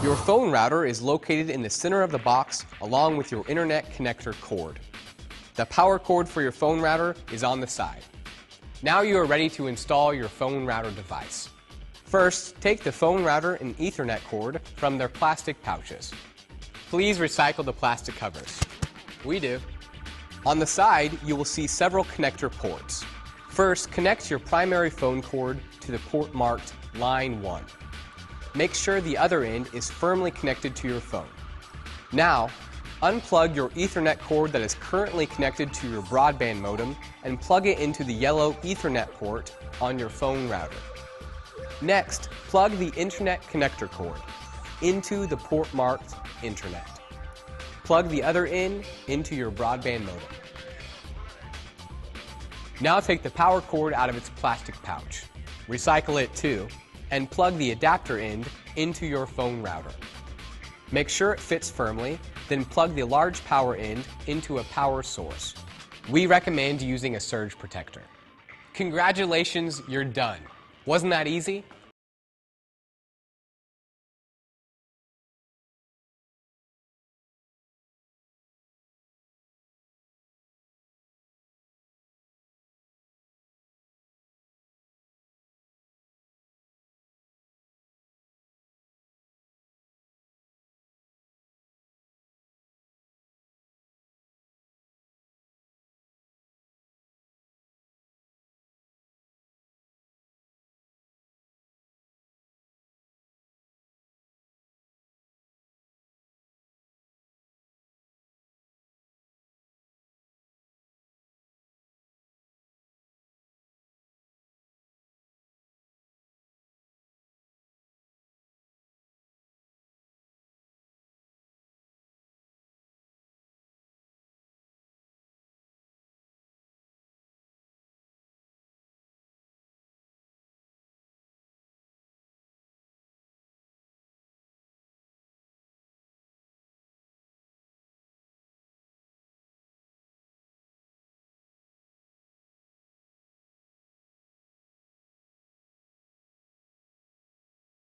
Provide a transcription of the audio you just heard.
Your phone router is located in the center of the box along with your internet connector cord. The power cord for your phone router is on the side. Now you are ready to install your phone router device. First, take the phone router and Ethernet cord from their plastic pouches. Please recycle the plastic covers. We do. On the side, you will see several connector ports. First, connect your primary phone cord to the port marked Line 1. Make sure the other end is firmly connected to your phone. Now, unplug your Ethernet cord that is currently connected to your broadband modem and plug it into the yellow Ethernet port on your phone router. Next, plug the Internet connector cord into the port marked Internet. Plug the other end into your broadband modem. Now take the power cord out of its plastic pouch. Recycle it too, and plug the adapter end into your phone router. Make sure it fits firmly, then plug the large power end into a power source. We recommend using a surge protector. Congratulations, you're done. Wasn't that easy?